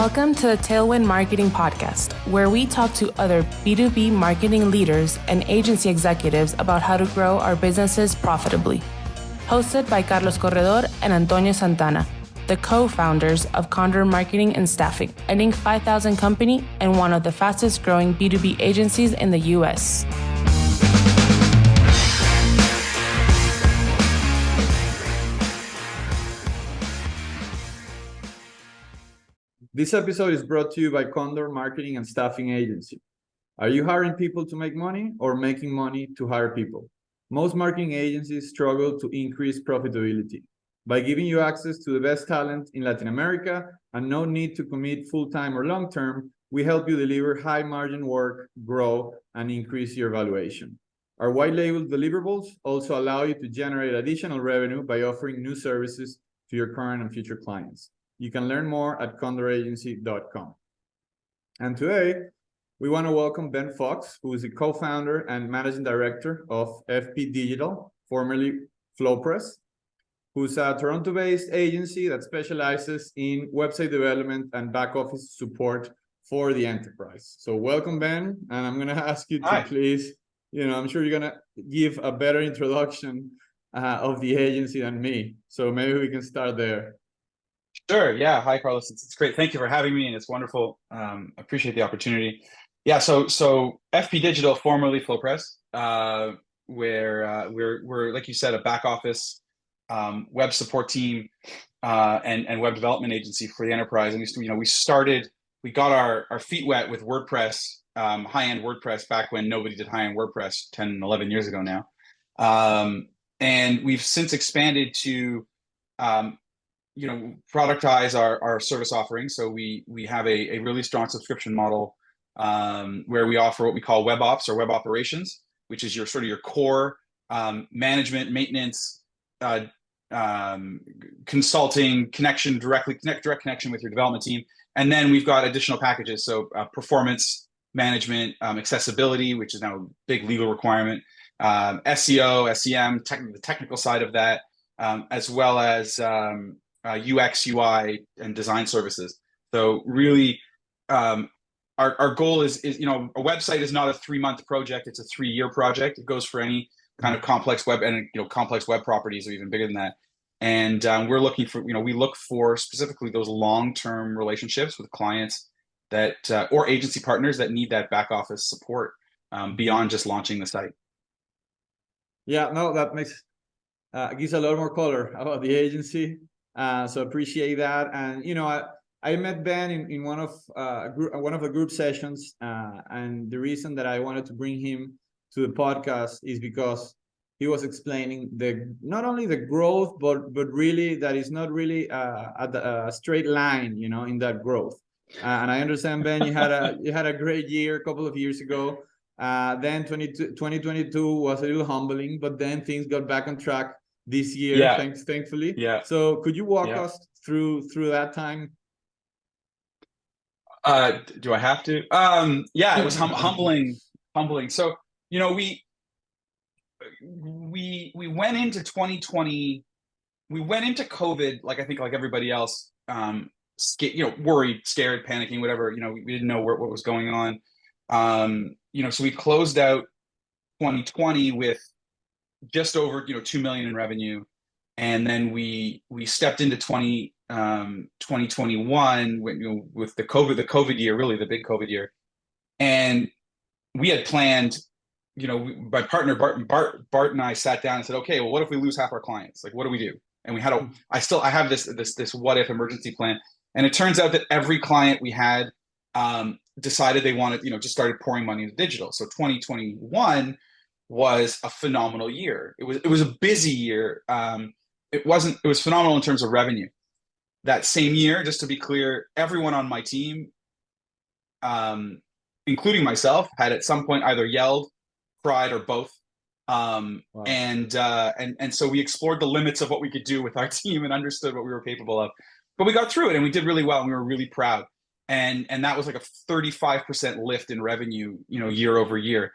Welcome to the Tailwind Marketing Podcast, where we talk to other B2B marketing leaders and agency executives about how to grow our businesses profitably. Hosted by Carlos Corredor and Antonio Santana, the co-founders of Condor Marketing and Staffing, an Inc. 5000 company and one of the fastest growing B2B agencies in the U.S. This episode is brought to you by Condor Marketing and Staffing Agency. Are you hiring people to make money or making money to hire people? Most marketing agencies struggle to increase profitability. By giving you access to the best talent in Latin America and no need to commit full-time or long-term, we help you deliver high-margin work, grow, and increase your valuation. Our white-label deliverables also allow you to generate additional revenue by offering new services to your current and future clients. You can learn more at condoragency.com. And today, we want to welcome Ben Fox, who is the co-founder and managing director of FP Digital, formerly FlowPress, who's a Toronto-based agency that specializes in website development and back-office support for the enterprise. So welcome, Ben, and I'm going to ask you to please, I'm sure you're going to give a better introduction of the agency than me. So maybe we can start there. Sure. Yeah. Hi, Carlos. It's great. Thank you for having me, and it's wonderful. Appreciate the opportunity. Yeah. So FP Digital, formerly FlowPress, where we're like you said, a back office web support team and web development agency for the enterprise. And we got our feet wet with WordPress, high-end WordPress back when nobody did high-end WordPress 10, 11 years ago now, and we've since expanded to productize our service offerings. So we have a really strong subscription model where we offer what we call web ops or web operations, which is your core management, maintenance, consulting, direct connection with your development team. And then we've got additional packages. So performance management, accessibility, which is now a big legal requirement, SEO, SEM, the technical side of that, as well as UX, UI, and design services. So really, our goal is a website is not a 3-month project; it's a 3-year project. It goes for any kind of complex web and complex web properties, or even bigger than that. And we're looking for we look for specifically those long-term relationships with clients that or agency partners that need that back office support beyond just launching the site. Yeah, no, that gives a lot more color about the agency. So appreciate that. And I met Ben in one of the group sessions, and the reason that I wanted to bring him to the podcast is because he was explaining not only the growth, but really that is not really a straight line, in that growth. And I understand, Ben, you had a great year a couple of years ago. Then 2022 was a little humbling, but then things got back on track this year, thankfully. Yeah. So could you walk us through that time? Do I have to? Yeah, it was humbling. So we went into 2020. We went into COVID, like everybody else, worried, scared, panicking, whatever. We didn't know what was going on. So we closed out 2020 with just over 2 million in revenue, and then we stepped into 2021 with the COVID year, really the big COVID year, and we had planned. My partner Bart and I sat down and said, okay, well, what if we lose half our clients? Like, what do we do? And we had I have this what if emergency plan, and it turns out that every client we had decided they wanted, just started pouring money into digital. So 2021 was a phenomenal year. It was a busy year. It was phenomenal in terms of revenue. That same year, just to be clear, everyone on my team, including myself, had at some point either yelled, cried, or both. Wow. And so we explored the limits of what we could do with our team and understood what we were capable of. But we got through it, and we did really well, and we were really proud. And that was like a 35% lift in revenue, year over year.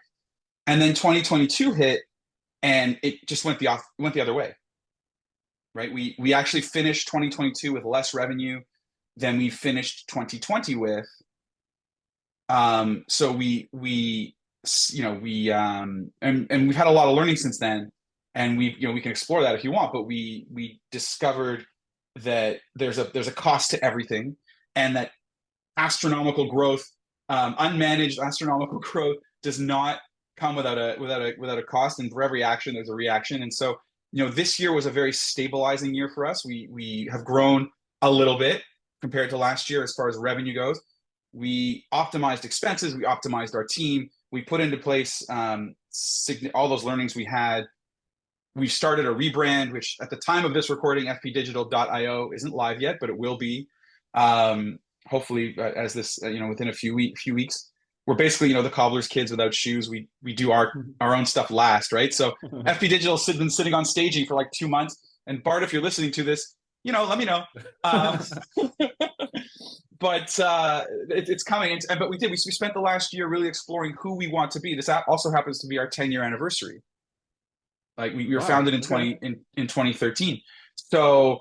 And then 2022 hit, and it just went the other way, right? We actually finished 2022 with less revenue than we finished 2020 with. So we and we've had a lot of learning since then, and we can explore that if you want, but we discovered that there's a cost to everything, and that astronomical growth, unmanaged astronomical growth, does not come without a cost, and for every action there's a reaction. And so this year was a very stabilizing year for us. We have grown a little bit compared to last year as far as revenue goes. We optimized expenses, we optimized our team, we put into place all those learnings we had. We started a rebrand, which at the time of this recording, fpdigital.io isn't live yet, but it will be. Hopefully, as this, within a few weeks. We're basically, the cobbler's kids without shoes. We do our own stuff last, right? So FP Digital has been sitting on staging for like 2 months. And Bart, if you're listening to this, let me know. But it's coming. But we spent the last year really exploring who we want to be. This also happens to be our 10-year anniversary. Like we were founded in 2013. So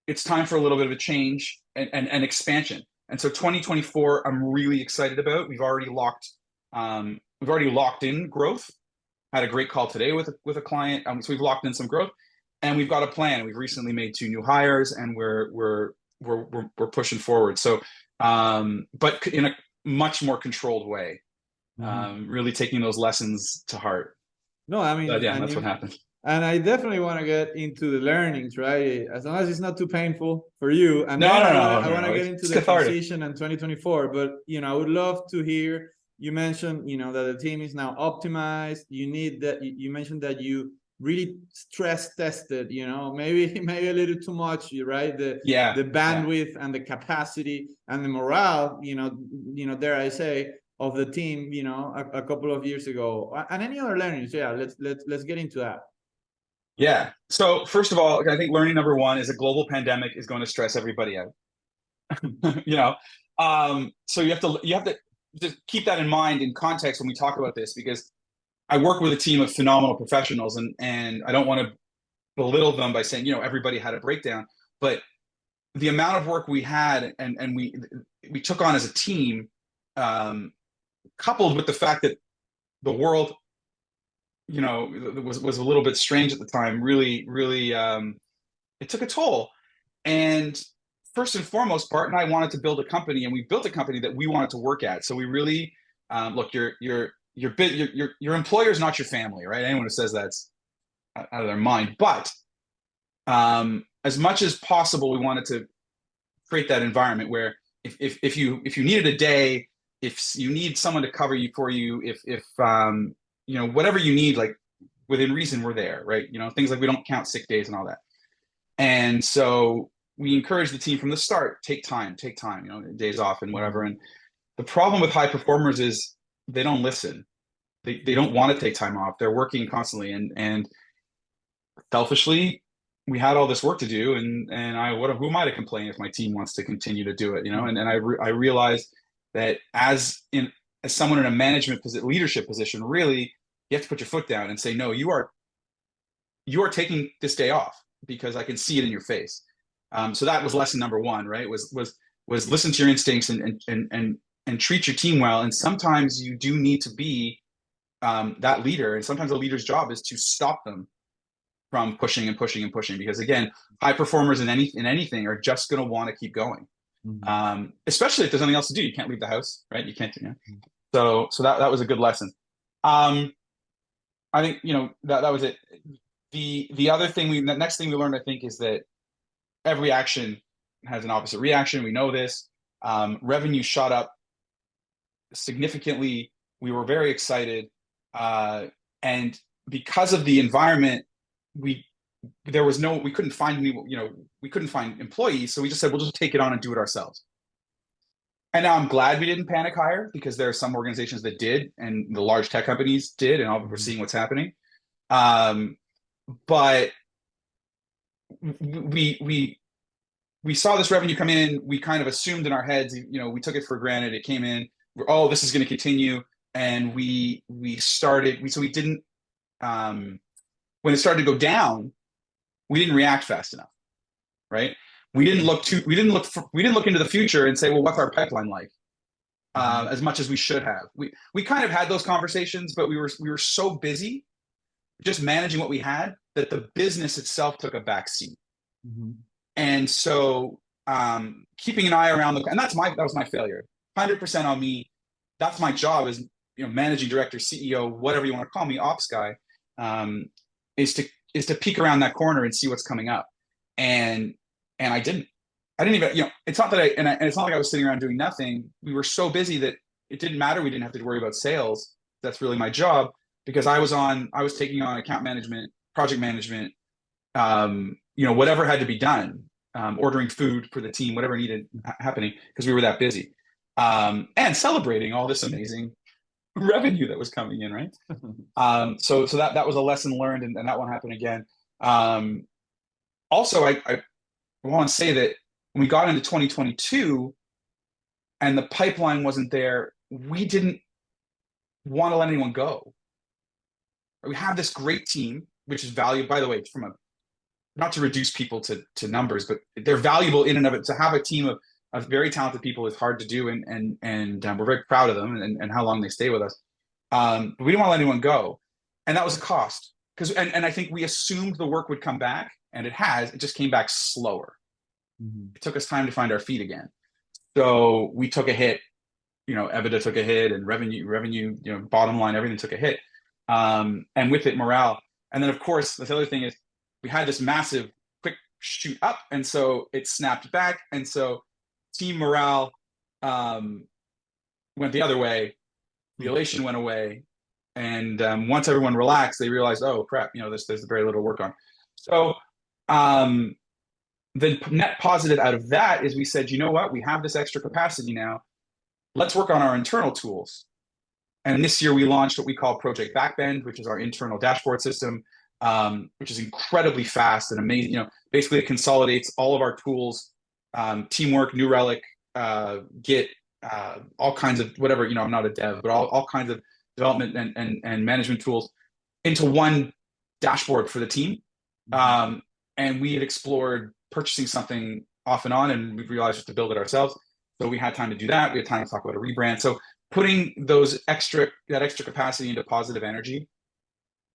it's time for a little bit of a change and expansion. And so 2024, I'm really excited about. We've already locked in growth. Had a great call today with a client. So we've locked in some growth, and we've got a plan. We've recently made 2 new hires, and we're pushing forward. So, but in a much more controlled way, really taking those lessons to heart. No, I mean, that's what happened. And I definitely want to get into the learnings, right? As long as it's not too painful for you. And I want to get into the transition in 2024. But, I would love to hear, you mentioned, that the team is now optimized. You mentioned that you really stress tested, maybe a little too much, right? The bandwidth and the capacity and the morale, dare I say, of the team, a couple of years ago. And any other learnings? Yeah, let's get into that. Yeah. So first of all, I think learning number 1 is a global pandemic is going to stress everybody out. So you have to just keep that in mind in context when we talk about this, because I work with a team of phenomenal professionals, and I don't want to belittle them by saying, everybody had a breakdown, but the amount of work we had and we took on as a team, coupled with the fact that the world, was a little bit strange at the time, really, it took a toll. And first and foremost, Bart and I wanted to build a company, and we built a company that we wanted to work at. So we really, look, your employer is not your family, right? Anyone who says that's out of their mind. But as much as possible, we wanted to create that environment where if you needed a day, if you need someone to cover you for you, if whatever you need, like within reason, we're there, right? Things like we don't count sick days and all that. And so we encourage the team from the start, take time, days off and whatever. And the problem with high performers is they don't listen. They don't want to take time off. They're working constantly. And selfishly, we had all this work to do. And who am I to complain if my team wants to continue to do it, And I realized that as someone in a leadership position, really, you have to put your foot down and say, no, you are taking this day off because I can see it in your face. So that was lesson number 1, right? Was listen to your instincts and treat your team well. And sometimes you do need to be that leader. And sometimes a leader's job is to stop them from pushing and pushing and pushing. Because again, high performers in anything are just going to want to keep going. Especially if there's nothing else to do. You can't leave the house, right? You can't. So that was a good lesson. I think that was it. The other thing the next thing we learned, I think, is that every action has an opposite reaction. We know this. Revenue shot up significantly. We were very excited, and because of the environment, we couldn't find employees, so we just said we'll just take it on and do it ourselves. And now I'm glad we didn't panic hire, because there are some organizations that did, and the large tech companies did, and we're seeing what's happening. But we saw this revenue come in. We kind of assumed in our heads, we took it for granted. It came in. This is going to continue, and we didn't. When it started to go down, we didn't react fast enough, right? we didn't look into the future and say, well, what's our pipeline like? As much as we should have. We kind of had those conversations, but we were so busy just managing what we had that the business itself took a back seat. And so keeping an eye around and that was my failure. 100% on me. That's my job as managing director, CEO, whatever you want to call me, ops guy, is to peek around that corner and see what's coming up. And I didn't even, it's not that and it's not like I was sitting around doing nothing. We were so busy that it didn't matter. We didn't have to worry about sales. That's really my job, because I was taking on account management, project management, whatever had to be done, ordering food for the team, whatever needed happening, because we were that busy, and celebrating all this amazing revenue that was coming in, right? So that was a lesson learned, and that won't happen again. Also, I want to say that when we got into 2022 and the pipeline wasn't there, we didn't want to let anyone go. We have this great team, which is valued, by the way, not to reduce people to numbers, but they're valuable in and of it. To have a team of very talented people is hard to do, and we're very proud of them and how long they stay with us. But we didn't want to let anyone go, and that was a cost, because and I think we assumed the work would come back, and it has. It just came back slower. It took us time to find our feet again. So we took a hit. EBITDA took a hit, and revenue, bottom line, everything took a hit. And with it, morale. And then, of course, the other thing is we had this massive quick shoot up, and so it snapped back, and so team morale went the other way. The elation went away, and once everyone relaxed, they realized, oh crap, there's very little work on. So the net positive out of that is we said, you know what, we have this extra capacity now. Let's work on our internal tools. And this year we launched what we call Project Backbend, which is our internal dashboard system, which is incredibly fast and amazing. Basically it consolidates all of our tools, Teamwork, New Relic, Git, all kinds of whatever, I'm not a dev, but all kinds of development and management tools into one dashboard for the team. And we had explored purchasing something off and on, and we realized to build it ourselves. So we had time to do that. We had time to talk about a rebrand. So putting that extra capacity into positive energy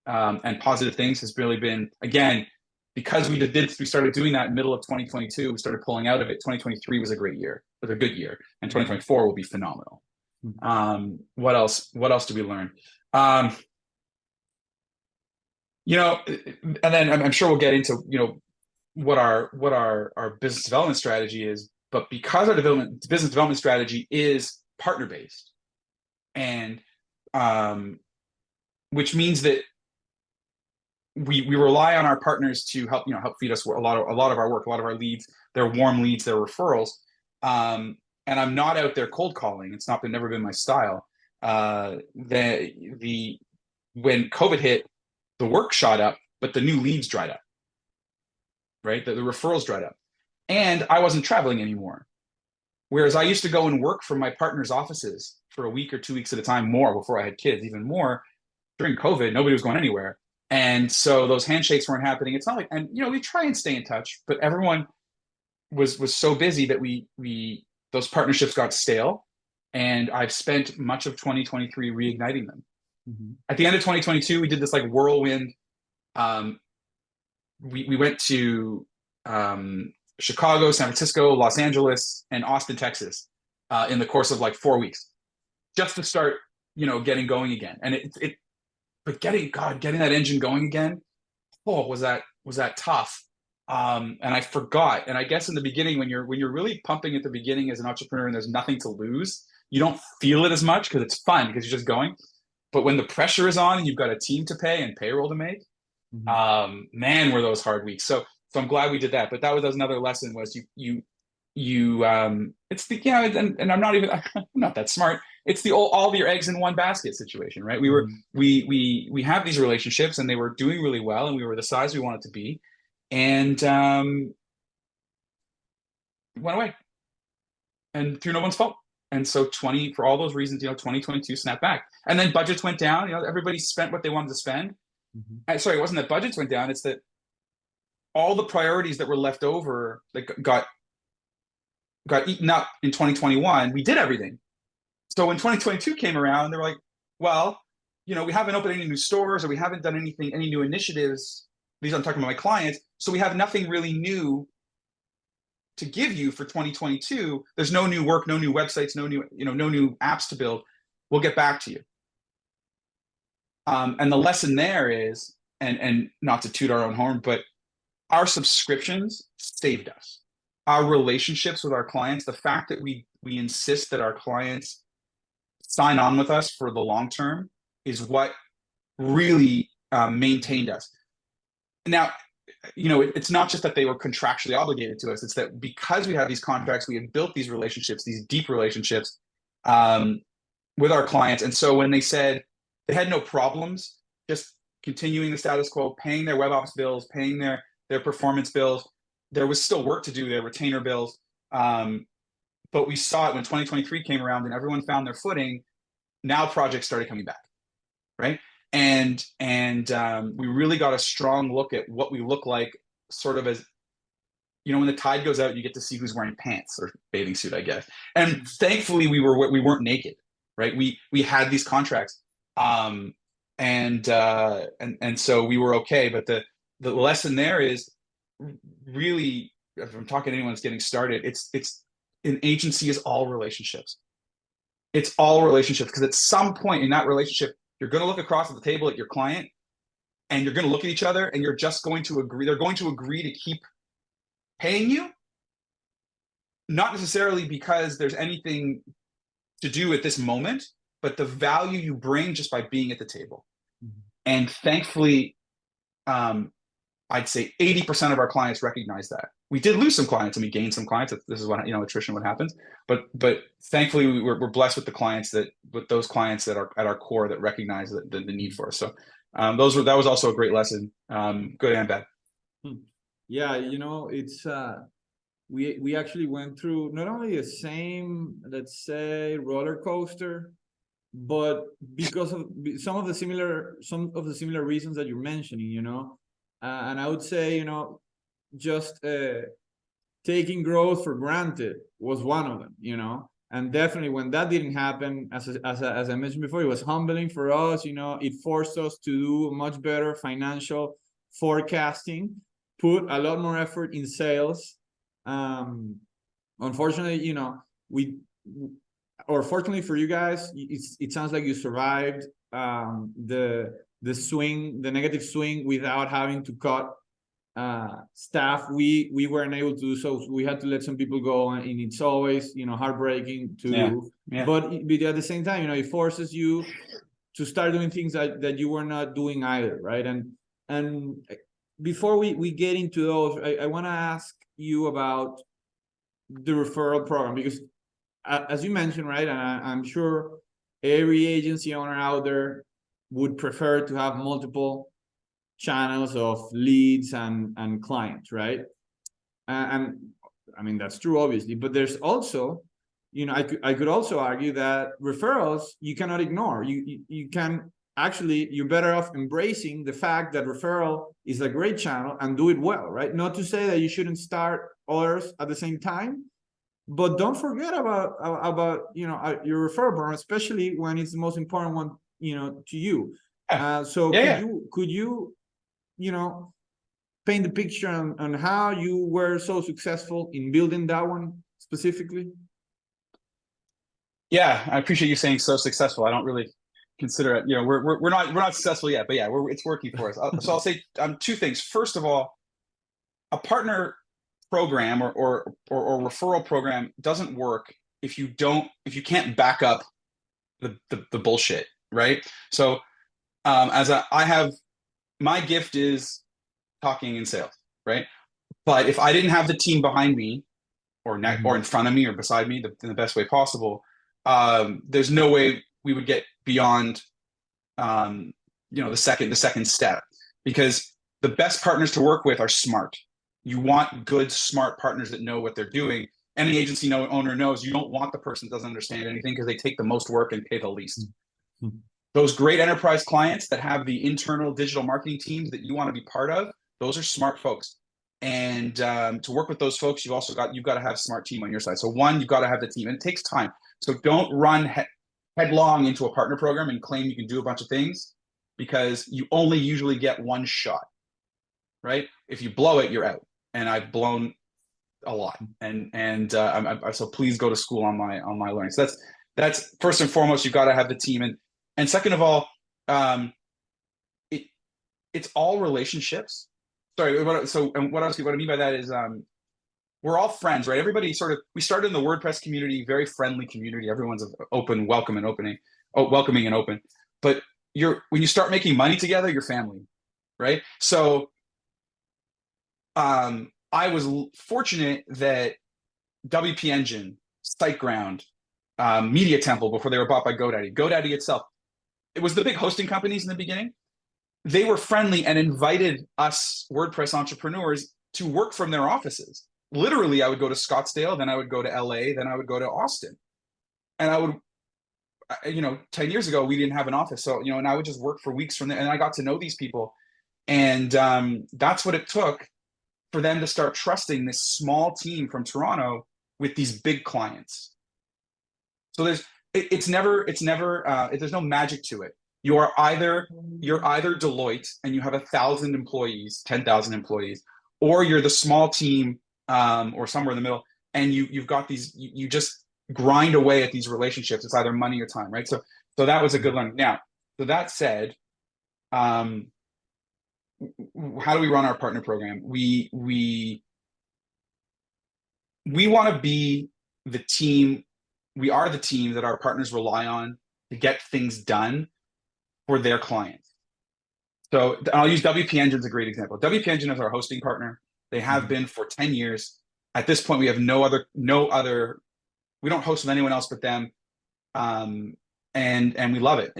and positive things has really been, again, because we started doing that in the middle of 2022, we started pulling out of it. 2023 was a great year, was a good year, and 2024 will be phenomenal. What else did we learn? And then I'm sure we'll get into, what our business development strategy is, but because our business development strategy is partner-based, and which means that we rely on our partners to help feed us a lot of our work, a lot of our leads, their warm leads, their referrals. And I'm not out there cold calling. It's never been my style. When COVID hit, the work shot up, but the new leads dried up. Right, the referrals dried up, and I wasn't traveling anymore. Whereas I used to go and work from my partner's offices for a week or 2 weeks at a time, more before I had kids, even more during COVID. Nobody was going anywhere. And so those handshakes weren't happening. It's not like, and we try and stay in touch, but everyone was so busy that those partnerships got stale. And I've spent much of 2023 reigniting them. At the end of 2022, we did this like whirlwind. We went to Chicago, San Francisco, Los Angeles, and Austin, Texas, in the course of like 4 weeks, just to start, getting going again. And but getting that engine going again, was that tough. And I forgot. And I guess in the beginning, when you're really pumping at the beginning as an entrepreneur and there's nothing to lose, you don't feel it as much because it's fun because you're just going. But when the pressure is on and you've got a team to pay and payroll to make, man, were those hard weeks. So I'm glad we did that. But that was another lesson, was it's the, and I'm not that smart. It's the all of your eggs in one basket situation, right? We have these relationships and they were doing really well and we were the size we wanted to be, and went away, and through no one's fault. And so for all those reasons, 2022 snapped back, and then budgets went down. Everybody spent what they wanted to spend. Sorry, it wasn't that budgets went down. It's that all the priorities that were left over that got eaten up in 2021, we did everything. So when 2022 came around, they were like, well, we haven't opened any new stores, or we haven't done any new initiatives. These I'm talking about my clients. So we have nothing really new to give you for 2022. There's no new work, no new websites, no new apps to build. We'll get back to you. And the lesson there is, and not to toot our own horn, but our subscriptions saved us. Our relationships with our clients, the fact that we insist that our clients sign on with us for the long term, is what really maintained us. Now, it's not just that they were contractually obligated to us. It's that because we have these contracts, we have built these relationships, these deep relationships with our clients. And so when they said they had no problems just continuing the status quo, paying their web ops bills, paying their performance bills, there was still work to do, their retainer bills. But we saw it when 2023 came around and everyone found their footing. Now projects started coming back, right? And we really got a strong look at what we look like, sort of as, when the tide goes out, you get to see who's wearing pants or bathing suit, I guess. And thankfully, we weren't naked, right? We had these contracts, and so we were okay. But the lesson there is really, if I'm talking to anyone that's getting started, it's an agency is all relationships. It's all relationships, because at some point in that relationship, you're going to look across at the table at your client, and you're going to look at each other, and you're just going to agree. They're going to agree to keep paying you, not necessarily because there's anything to do at this moment, but the value you bring just by being at the table. Mm-hmm. And thankfully, I'd say 80% of our clients recognize that. We did lose some clients and we gained some clients. This is what, attrition, what happens. But thankfully, we're blessed with those clients that are at our core that recognize the need for us. So that was also a great lesson, good and bad. Yeah, it's we actually went through not only the same, let's say, roller coaster, but because of some of the similar reasons that you're mentioning, and I would say, just taking growth for granted was one of them, and definitely when that didn't happen, as I mentioned before, it was humbling for us. It forced us to do much better financial forecasting, put a lot more effort in sales. Unfortunately, or fortunately for you guys, it sounds like you survived the negative swing without having to cut staff. We weren't able to do so. We had to let some people go, and it's always heartbreaking to yeah. But at the same time, it forces you to start doing things that you were not doing either, right? And before we get into those, I want to ask you about the referral program, because as you mentioned, right, and I'm sure every agency owner out there would prefer to have multiple channels of leads and clients, right? And I mean, that's true, obviously, but there's also, I could also argue that referrals you cannot ignore. You can actually, you're better off embracing the fact that referral is a great channel and do it well, right? Not to say that you shouldn't start others at the same time, but don't forget about your referral program, especially when it's the most important one, to you. Could you paint the picture on how you were so successful in building that one specifically? Yeah, I appreciate you saying so successful. I don't really consider it. We're not successful yet, but yeah, it's working for us. So I'll say two things. First of all, a partner program or referral program doesn't work if you can't back up the bullshit, right? So my gift is talking in sales, right? But if I didn't have the team behind me or in front of me or beside me in the best way possible, there's no way we would get beyond the second step, because the best partners to work with are smart. You want good, smart partners that know what they're doing. Any agency owner knows you don't want the person that doesn't understand anything, because they take the most work and pay the least. Mm-hmm. Those great enterprise clients that have the internal digital marketing teams that you want to be part of, those are smart folks. And to work with those folks, you've got to have a smart team on your side. So one, you've got to have the team, and it takes time. So don't run headlong into a partner program and claim you can do a bunch of things, because you only usually get one shot, right? If you blow it, you're out. And I've blown a lot. So please go to school on my learning. So that's first and foremost. You've got to have the team, and second of all, it's all relationships. Sorry. What I mean by that is we're all friends, right? Everybody we started in the WordPress community, very friendly community. Everyone's open, welcoming and open. But when you start making money together, you're family, right? So I was fortunate that WP Engine, SiteGround, Media Temple, before they were bought by GoDaddy itself, it was the big hosting companies in the beginning. They were friendly and invited us WordPress entrepreneurs to work from their offices. Literally, I would go to Scottsdale, then I would go to LA, then I would go to Austin. And I would, 10 years ago, we didn't have an office. So, and I would just work for weeks from there. And I got to know these people. And that's what it took for them to start trusting this small team from Toronto with these big clients. So there's no magic to it. You're either Deloitte and you have 1,000 employees, 10,000 employees, or you're the small team or somewhere in the middle, and you've got these. You just grind away at these relationships. It's either money or time, right? So that was a good learning. Now, so that said, how do we run our partner program? We want to be the team. We are the team that our partners rely on to get things done for their clients. So I'll use WP Engine as a great example. WP Engine is our hosting partner. They have been for 10 years. At this point, we have no other, we don't host with anyone else but them. And we love it.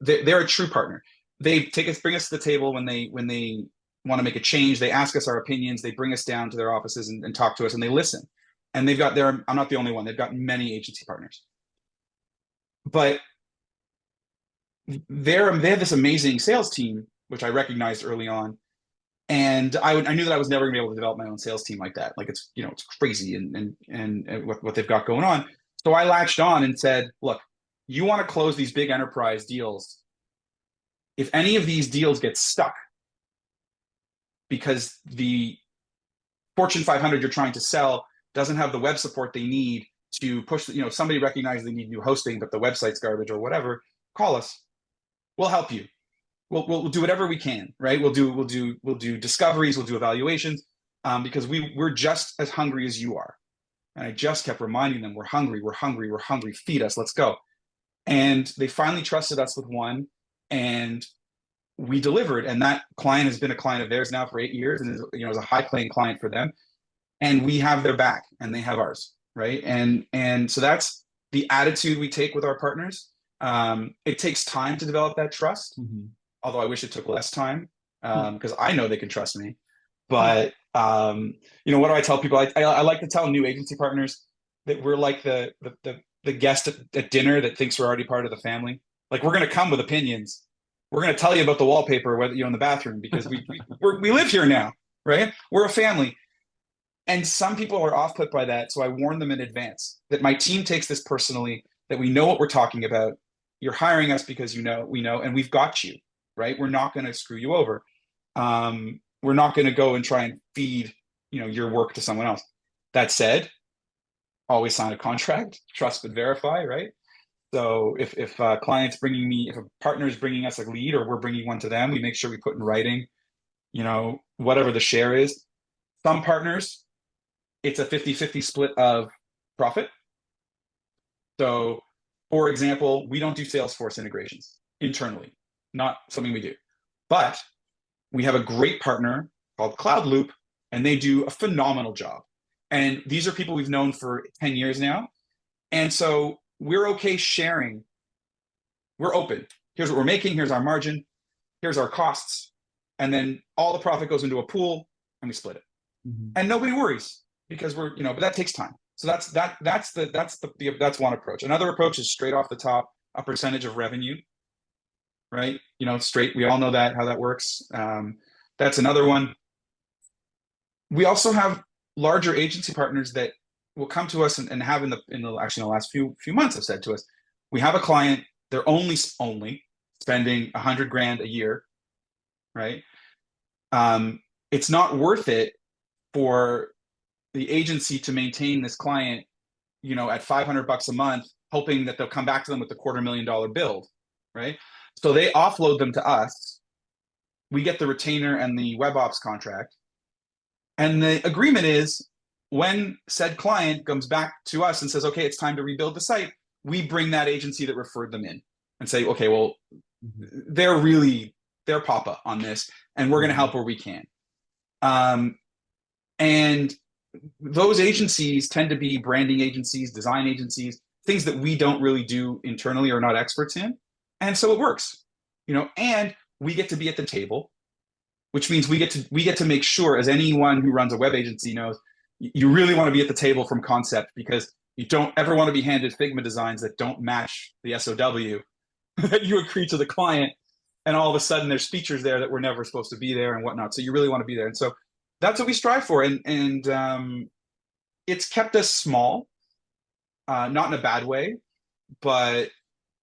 They're a true partner. They bring us to the table when they want to make a change. They ask us our opinions. They bring us down to their offices and talk to us, and they listen. And I'm not the only one. They've got many agency partners. But they have this amazing sales team, which I recognized early on. And I knew that I was never gonna be able to develop my own sales team like that. Like it's crazy and what they've got going on. So I latched on and said, look, you want to close these big enterprise deals. If any of these deals get stuck because the Fortune 500 you're trying to sell doesn't have the web support they need to push, somebody recognizes they need new hosting, but the website's garbage or whatever, call us. We'll help you. We'll do whatever we can, right? We'll do discoveries, we'll do evaluations, because we're just as hungry as you are. And I just kept reminding them, we're hungry, feed us, let's go. And they finally trusted us with one, and we delivered. And that client has been a client of theirs now for 8 years, and is a high-paying client for them. And we have their back, and they have ours, right? And so that's the attitude we take with our partners. It takes time to develop that trust. Mm-hmm. Although I wish it took less time, because I know they can trust me. But what do I tell people? I like to tell new agency partners that we're like the guest at dinner that thinks we're already part of the family. Like, we're going to come with opinions. We're going to tell you about the wallpaper, whether in the bathroom, because we live here now, right? We're a family. And some people are off-put by that, so I warn them in advance that my team takes this personally, that we know what we're talking about. You're hiring us because we know, and we've got you. Right? We're not going to screw you over. We're not going to go and try and feed, your work to someone else. That said, always sign a contract, trust but verify, right? So if a partner is bringing us a lead, or we're bringing one to them, we make sure we put in writing, whatever the share is. Some partners, it's a 50-50 split of profit. So, for example, we don't do Salesforce integrations internally. Not something we do, but we have a great partner called CloudLoop, and they do a phenomenal job. And these are people we've known for 10 years now. And so we're okay sharing. We're open. Here's what we're making. Here's our margin. Here's our costs. And then all the profit goes into a pool and we split it. Mm-hmm. And nobody worries, because but that takes time. So that's one approach. Another approach is straight off the top, a percentage of revenue. Right? Straight. We all know how that works. That's another one. we also have larger agency partners that will come to us and have in the actually in the last few months have said to us, we have a client, they're only spending 100 grand a year, right? It's not worth it for the agency to maintain this client, at $500 a month, hoping that they'll come back to them with the $250,000 build, right? So they offload them to us. We get the retainer and the web ops contract. And the agreement is when said client comes back to us and says, okay, it's time to rebuild the site, we bring that agency that referred them in and say, okay, well, they're papa on this, and we're going to help where we can. And those agencies tend to be branding agencies, design agencies, things that we don't really do internally or not experts in. And so it works, and we get to be at the table, which means we get to make sure, as anyone who runs a web agency knows, you really want to be at the table from concept, because you don't ever want to be handed Figma designs that don't match the SOW that you agree to the client. And all of a sudden there's features there that were never supposed to be there and whatnot. So you really want to be there. And so that's what we strive for. And it's kept us small, not in a bad way, but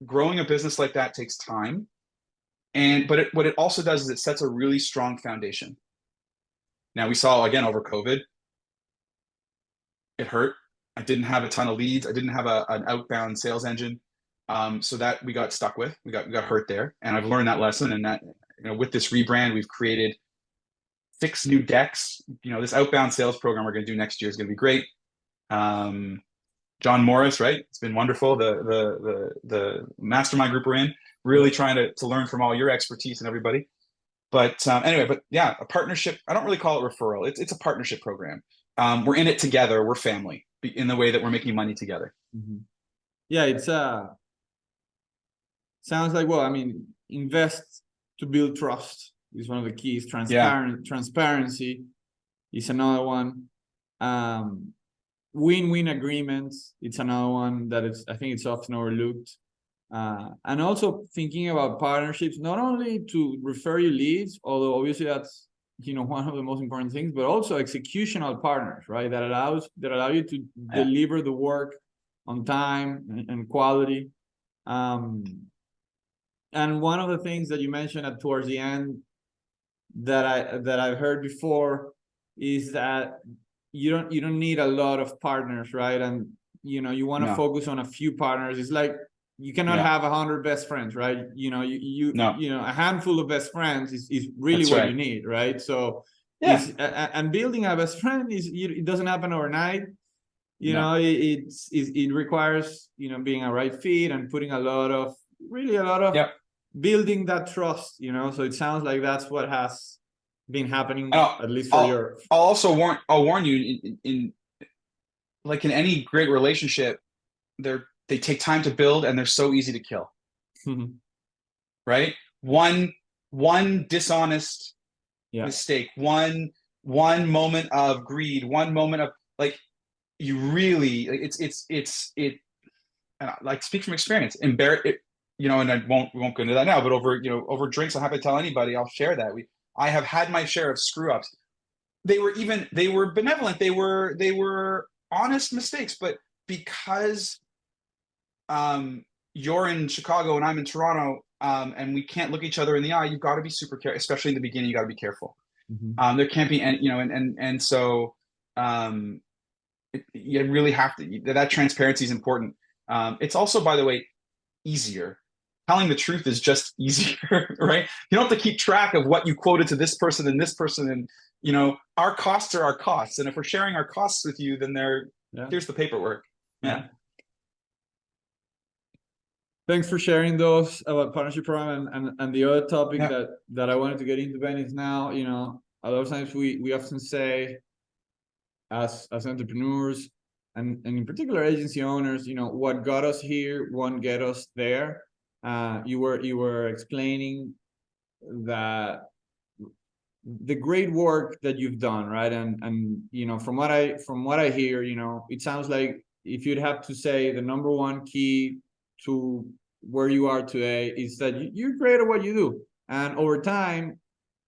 growing a business like that takes time. But what it also does is it sets a really strong foundation. Now, we saw, again, over COVID, it hurt. I didn't have a ton of leads. I didn't have an outbound sales engine. So that we got stuck with. We got hurt there. And I've learned that lesson. And that, with this rebrand, we've created 6 new decks. This outbound sales program we're going to do next year is going to be great. John Morris, right? It's been wonderful. The mastermind group we're in, really trying to learn from all your expertise and everybody. But anyway, yeah, a partnership. I don't really call it referral. It's a partnership program. We're in it together. We're family in the way that we're making money together. Mm-hmm. Yeah, it's sounds like, invest to build trust is one of the keys. Transparency is another one. Win-win agreements, it's another one that I think it's often overlooked. And also thinking about partnerships, not only to refer you leads, although obviously that's one of the most important things, but also executional partners, right? That allow you to deliver the work on time and quality. And one of the things that you mentioned towards the end that I've heard before is that you don't need a lot of partners, right? And you want to focus on a few partners. It's like you cannot have 100 best friends, right? A handful of best friends is really what you need, right? So and building a best friend it doesn't happen overnight. It requires being a right fit and putting a lot of building that trust. So it sounds like that's what has been happening, at least for your. I'll warn you, in any great relationship, they take time to build and they're so easy to kill. Right? One dishonest mistake, one moment of greed, one moment of you really speak from experience. And I won't go into that now, but over drinks, I'm happy to tell anybody, I'll share that. I have had my share of screw ups. They were benevolent. They were honest mistakes, but because you're in Chicago and I'm in Toronto, and we can't look each other in the eye, you've got to be super careful, especially in the beginning. You got to be careful. There can't be any, and so you really have to. That transparency is important. It's also, by the way, easier. Telling the truth is just easier, right? You don't have to keep track of what you quoted to this person and this person, and our costs are our costs, and if we're sharing our costs with you, then here's the paperwork. Thanks for sharing those about partnership program and the other topic that I wanted to get into, Ben, is now, a lot of times we often say as entrepreneurs and in particular agency owners, what got us here won't get us there. You were explaining that the great work that you've done, right? And from what I hear, it sounds like if you'd have to say the number one key to where you are today is that you're great at what you do, and over time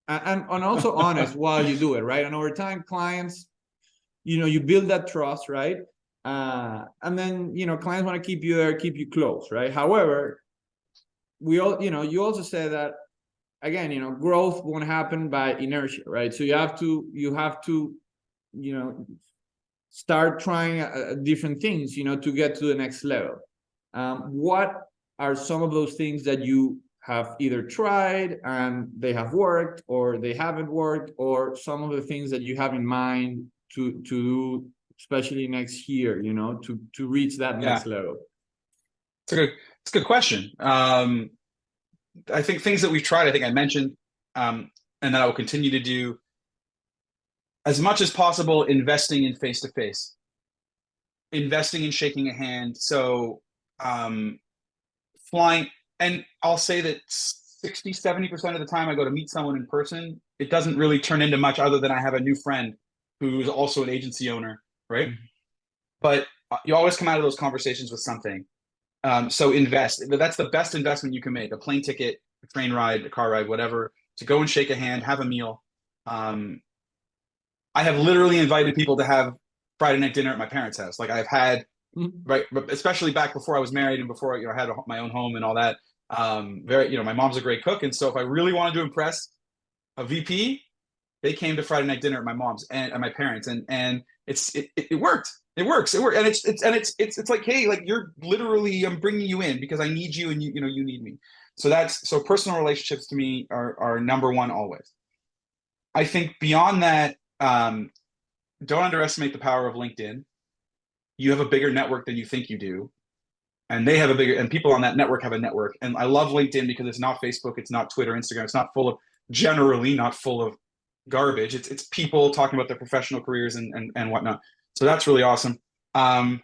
and also honest while you do it, right? And over time, clients, you build that trust, right? And then, clients want to keep you there, keep you close, right? However, you also said that, again, growth won't happen by inertia, right? So you have to, start trying different things, to get to the next level. What are some of those things that you have either tried and they have worked, or they haven't worked, or some of the things that you have in mind to do, especially next year, to reach that next level? It's a good question. I think things that we've tried, I think I mentioned, and that I will continue to do, as much as possible, investing in face-to-face, investing in shaking a hand. So flying, and I'll say that 60-70% of the time I go to meet someone in person, it doesn't really turn into much other than I have a new friend who's also an agency owner, right? Mm-hmm. But you always come out of those conversations with something. So invest. That's the best investment you can make: a plane ticket, a train ride, a car ride, whatever, to go and shake a hand, have a meal. I have literally invited people to have Friday night dinner at my parents' house. Like I've had, right, especially back before I was married and before I had my own home and all that. My mom's a great cook, and so if I really wanted to impress a VP, they came to Friday night dinner at my mom's and at my parents, and it worked. It works. And it's like, hey, like, you're literally, I'm bringing you in because I need you, and you need me. So personal relationships to me are number one always. I think beyond that, don't underestimate the power of LinkedIn. You have a bigger network than you think you do, and and people on that network have a network. And I love LinkedIn because it's not Facebook, it's not Twitter, Instagram, it's not generally not full of garbage. It's people talking about their professional careers and whatnot. So that's really awesome. To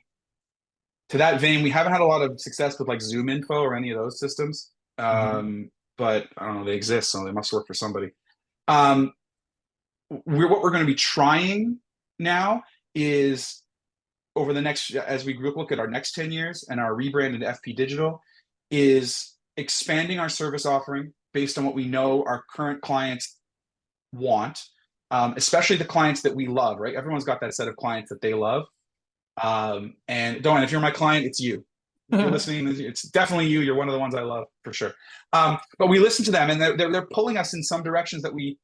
that vein, we haven't had a lot of success with like Zoom Info or any of those systems. But I don't know, they exist, so they must work for somebody. What we're going to be trying now is, over the next, as we look at our next 10 years and our rebrand into FP Digital, is expanding our service offering based on what we know our current clients want, especially the clients that we love, right? Everyone's got that set of clients that they love. And Doan, if you're my client, it's you. If you're listening, it's definitely you. You're one of the ones I love for sure. But we listen to them, and they're pulling us in some directions that we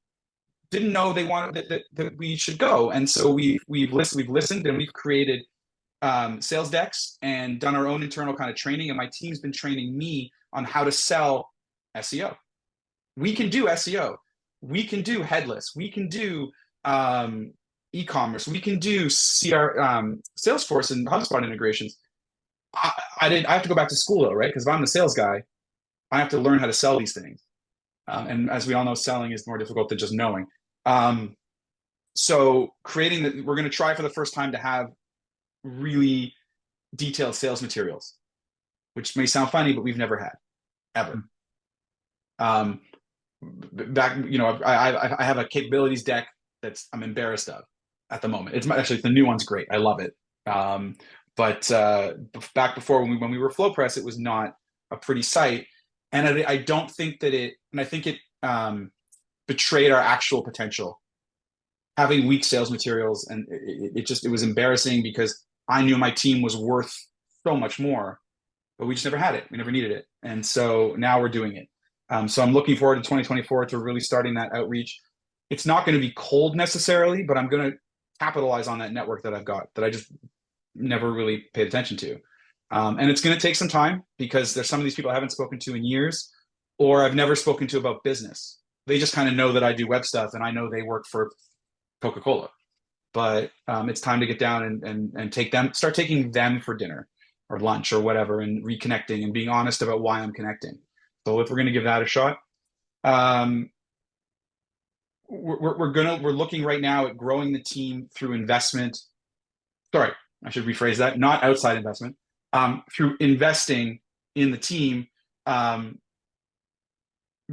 didn't know they wanted, that we should go. And so we've listened, and we've created sales decks and done our own internal kind of training. And my team's been training me on how to sell SEO. We can do SEO. We can do headless. We can do e-commerce. We can do Salesforce and HubSpot integrations. I have to go back to school though, right? Because if I'm the sales guy, I have to learn how to sell these things. And as we all know, selling is more difficult than just knowing. So we're going to try for the first time to have really detailed sales materials, which may sound funny, but we've never had, ever. I have a capabilities deck I'm embarrassed of at the moment. The new one's great. I love it. But back before when we were FlowPress, it was not a pretty site. And I don't think that I think it betrayed our actual potential, having weak sales materials. And it was embarrassing because I knew my team was worth so much more, but we just never had it. We never needed it. And so now we're doing it. So I'm looking forward to 2024 to really starting that outreach. It's not going to be cold necessarily, but I'm going to capitalize on that network that I've got that I just never really paid attention to. And it's going to take some time because there's some of these people I haven't spoken to in years, or I've never spoken to about business. They just kind of know that I do web stuff, and I know they work for Coca-Cola. But it's time to get down and start taking them for dinner or lunch or whatever, and reconnecting and being honest about why I'm connecting. So if we're going to give that a shot, we're looking right now at growing the team through investment. Sorry, I should rephrase that. Not outside investment, through investing in the team,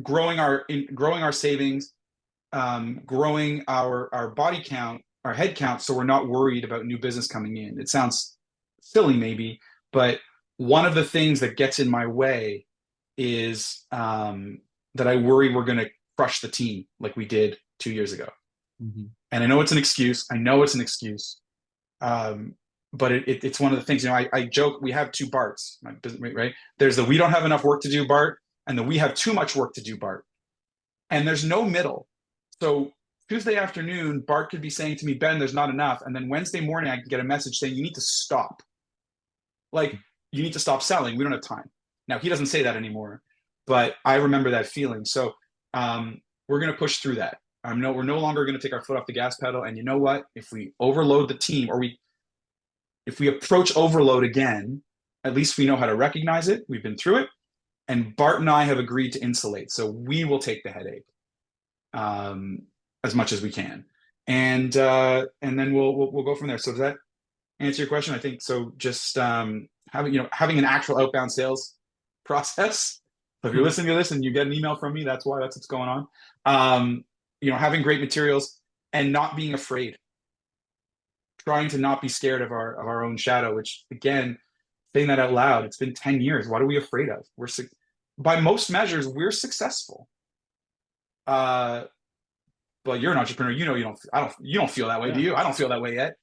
growing our savings, growing our body count, our head count, so we're not worried about new business coming in. It sounds silly maybe, but one of the things that gets in my way is that I worry we're going to crush the team like we did 2 years ago. Mhm. And I know it's an excuse. But it's one of the things, I joke, we have two Barts, right? There's the we don't have enough work to do Bart, and the we have too much work to do Bart. And there's no middle. So Tuesday afternoon, Bart could be saying to me, Ben, there's not enough. And then Wednesday morning, I can get a message saying, you need to stop. Like, you need to stop selling. We don't have time. Now, he doesn't say that anymore, but I remember that feeling. So we're going to push through that. We're no longer going to take our foot off the gas pedal. And you know what? If we overload the team, or if we approach overload again, at least we know how to recognize it. We've been through it. And Bart and I have agreed to insulate. So we will take the headache as much as we can. And then we'll go from there. So does that answer your question? I think so. Just having an actual outbound sales process. So if you're listening to this and you get an email from me, that's what's going on. Having great materials and not being afraid. Trying to not be scared of our own shadow, which, again, saying that out loud, it's been 10 years. What are we afraid of? By most measures, we're successful. But you're an entrepreneur. You don't feel that way, do you? I don't feel that way yet.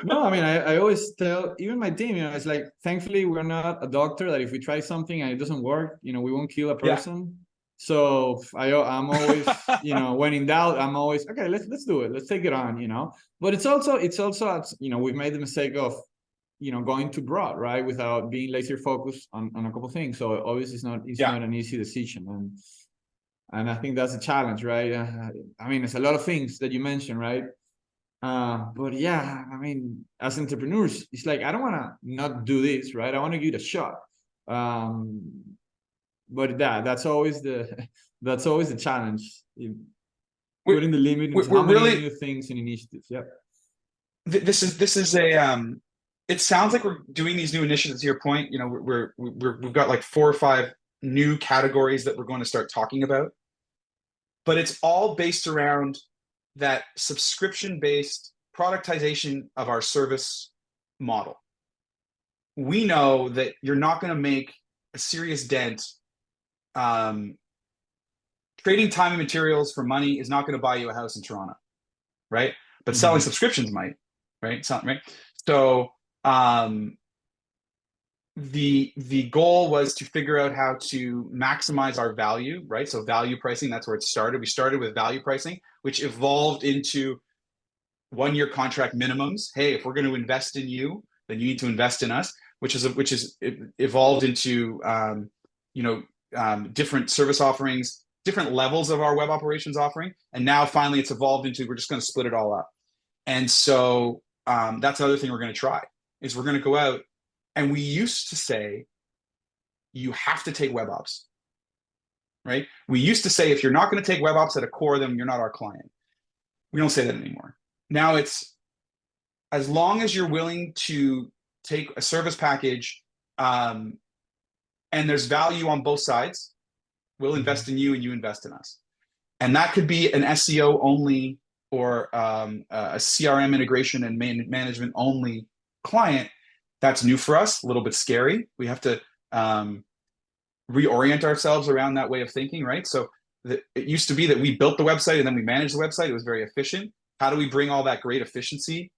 No, I mean, I always tell even my team, it's like, thankfully we're not a doctor that if we try something and it doesn't work, we won't kill a person. Yeah. So I'm always, when in doubt, I'm always, okay, let's do it. Let's take it on, But it's also, we've made the mistake of, going too broad, right? Without being laser focused on a couple of things. So obviously it's not an easy decision. And I think that's a challenge, right? I mean, it's a lot of things that you mentioned, right? But yeah, I mean, as entrepreneurs, it's like, I don't want to not do this, right? I want to give it a shot. But that's always the challenge. Putting the limit into how many new things and initiatives. Yep. This is a it sounds like we're doing these new initiatives. To your point, we've got like 4 or 5 new categories that we're going to start talking about, but it's all based around that subscription-based productization of our service model. We know that you're not going to make a serious dent. Trading time and materials for money is not going to buy you a house in Toronto, right? But selling subscriptions might, right? So the goal was to figure out how to maximize our value, right? So value pricing, that's where it started. We started with value pricing, which evolved into 1-year contract minimums. Hey, if we're going to invest in you, then you need to invest in us, which is evolved into different service offerings, different levels of our web operations offering. And now finally it's evolved into, we're just going to split it all up. And so that's another thing we're going to try, is we're going to go out. And we used to say, you have to take web ops, right? We used to say, if you're not going to take web ops at a core, then you're not our client. We don't say that anymore. Now it's, as long as you're willing to take a service package and there's value on both sides, we'll invest in you and you invest in us. And that could be an SEO only or a CRM integration and management only client. That's new for us, a little bit scary. We have to reorient ourselves around that way of thinking, right? So it used to be that we built the website and then we managed the website. It was very efficient. How do we bring all that great efficiency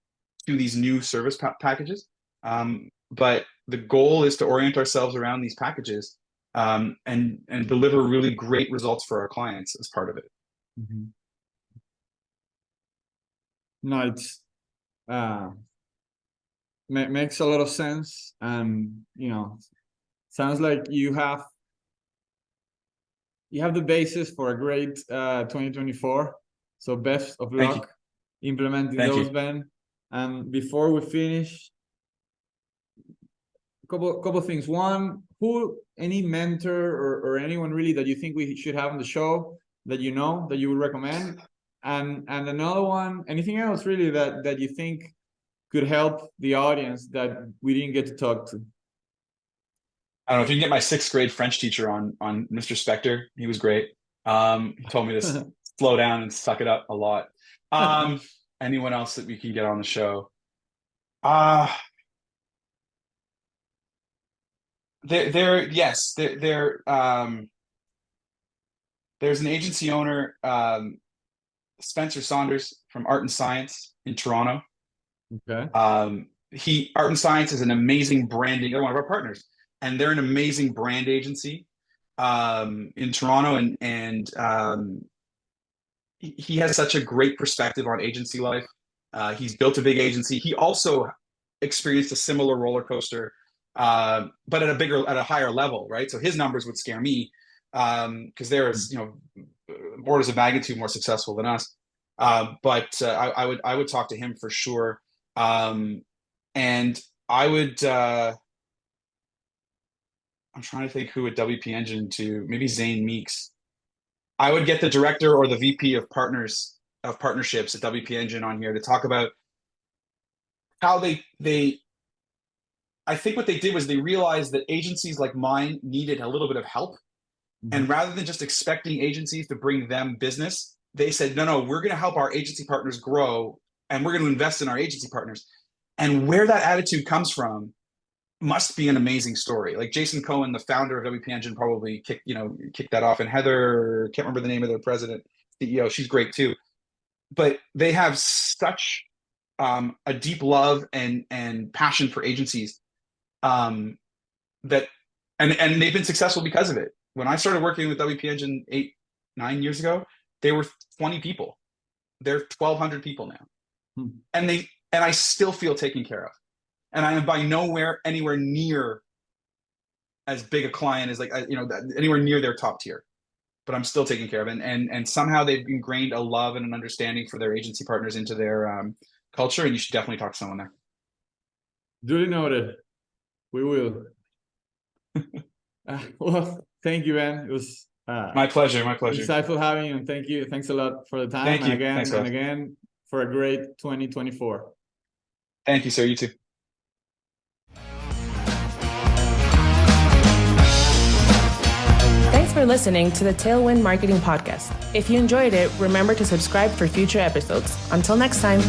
to these new service packages? But the goal is to orient ourselves around these packages and deliver really great results for our clients as part of it. No, it's makes a lot of sense. Sounds like you have the basis for a great 2024. So best of luck implementing those, Ben. And before we finish, couple things. One, any mentor or anyone really that you think we should have on the show that you would recommend? And another one, anything else really that you think could help the audience that we didn't get to talk to? I don't know if you can get my 6th grade French teacher on Mr. Spector. He was great. He told me to slow down and suck it up a lot. Anyone else that we can get on the show? There's an agency owner, Spencer Saunders from Art and Science in Toronto. Okay. Art and Science is an amazing branding. They're one of our partners, and they're an amazing brand agency in Toronto. And he has such a great perspective on agency life. He's built a big agency. He also experienced a similar roller coaster, but at a higher level, right? So his numbers would scare me because they're, orders of magnitude more successful than us. But I would talk to him for sure. And I would, I'm trying to think who at WP Engine to, maybe Zane Meeks. I would get the director or the VP of partnerships at WP Engine on here to talk about how I think what they did was they realized that agencies like mine needed a little bit of help. Mm-hmm. And rather than just expecting agencies to bring them business, they said, no, we're going to help our agency partners grow, and we're going to invest in our agency partners. And where that attitude comes from must be an amazing story. Like Jason Cohen, the founder of WP Engine, probably kicked that off. And Heather, can't remember the name of their president, CEO, she's great too. But they have such a deep love and passion for agencies that and they've been successful because of it. When I started working with WP Engine 8-9 years ago, they were 20 people. They're 1,200 people now. And I still feel taken care of. And I am by anywhere near as big a client as anywhere near their top tier, but I'm still taken care of. And somehow they've ingrained a love and an understanding for their agency partners into their culture. And you should definitely talk to someone there. Duly noted. We will. Well, thank you, man. It was my pleasure. Insightful having you, and thank you. Thanks a lot for the time. Thank you. And again for a great 2024. Thank you, sir. You too. Thanks for listening to the Tailwind Marketing Podcast. If you enjoyed it, remember to subscribe for future episodes. Until next time.